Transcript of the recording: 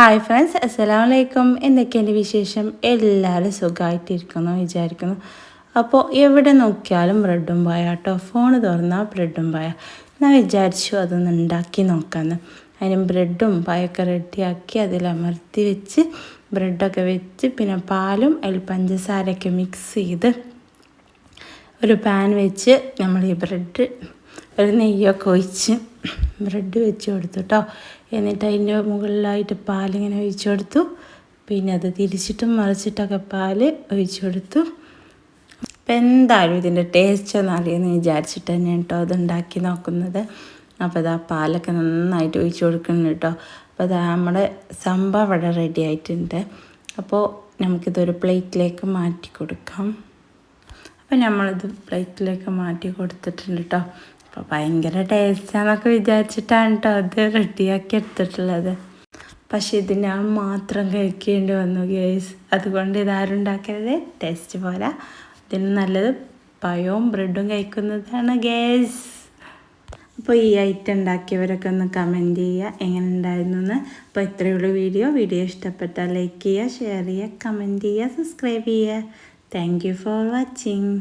Hi friends, അസ്സലാമു അലൈക്കും. എന്തൊക്കെയുണ്ട് വിശേഷം? എല്ലാവരും സുഖമായിട്ടിരിക്കുന്നു വിചാരിക്കുന്നു. അപ്പോൾ എവിടെ നോക്കിയാലും ബ്രെഡും പായ കേട്ടോ. ഫോൺ തുറന്നാൽ ബ്രെഡും പായ. ഞാൻ വിചാരിച്ചു അതൊന്ന് ഉണ്ടാക്കി നോക്കാമെന്ന്. അതിന് ബ്രെഡും പായൊക്കെ റെഡിയാക്കി അതിലമർത്തി വെച്ച് ബ്രെഡൊക്കെ വെച്ച് പിന്നെ പാലും അതിൽ പഞ്ചസാരയൊക്കെ മിക്സ് ചെയ്ത് ഒരു പാൻ വെച്ച് നമ്മൾ ഈ ബ്രെഡ് ഒരു നെയ്യൊക്കെ ഒഴിച്ച് ബ്രെഡ് വെച്ച് കൊടുത്തു കേട്ടോ. എന്നിട്ട് അതിൻ്റെ മുകളിലായിട്ട് പാലിങ്ങനെ ഒഴിച്ചു കൊടുത്തു. പിന്നെ അത് തിരിച്ചിട്ടും മറിച്ചിട്ടൊക്കെ പാൽ ഒഴിച്ചു കൊടുത്തു. അപ്പം എന്തായാലും ഇതിൻ്റെ ടേസ്റ്റ് ഒന്ന് അറിയുമെന്ന് വിചാരിച്ചിട്ട് തന്നെയാണ് കേട്ടോ അതുണ്ടാക്കി നോക്കുന്നത്. അപ്പോൾ അതാ പാലൊക്കെ നന്നായിട്ട് ഒഴിച്ചു കൊടുക്കുന്നുണ്ട് കേട്ടോ. അപ്പോൾ അതാ നമ്മുടെ സംഭവം ഇവിടെ റെഡി ആയിട്ടുണ്ട്. അപ്പോൾ നമുക്കിതൊരു പ്ലേറ്റിലേക്ക് മാറ്റി കൊടുക്കാം. അപ്പോൾ നമ്മളിത് പ്ലേറ്റിലേക്ക് മാറ്റി കൊടുത്തിട്ടുണ്ട് കേട്ടോ. അപ്പോൾ ഭയങ്കര ടേസ്റ്റാന്നൊക്കെ വിചാരിച്ചിട്ടാണ് കേട്ടോ അത് റെഡിയാക്കി എടുത്തിട്ടുള്ളത്. പക്ഷേ ഇത് ഞാൻ മാത്രം കഴിക്കേണ്ടി വന്നു ഗേസ്. അതുകൊണ്ട് ഇതാരും ഉണ്ടാക്കരുത്, ടേസ്റ്റ് പോരാ. ഇതിന് നല്ലത് പഴവും ബ്രെഡും കഴിക്കുന്നതാണ് ഗേസ്. അപ്പോൾ ഈ ഐറ്റം ഉണ്ടാക്കിയവരൊക്കെ ഒന്ന് കമൻറ്റ് ചെയ്യുക എങ്ങനെ ഉണ്ടായിരുന്നു എന്ന്. അപ്പോൾ ഇത്രയുള്ള വീഡിയോ ഇഷ്ടപ്പെട്ടാൽ ലൈക്ക് ചെയ്യുക, ഷെയർ ചെയ്യുക, കമൻറ്റ് ചെയ്യുക, സബ്സ്ക്രൈബ് ചെയ്യുക. Thank you for watching.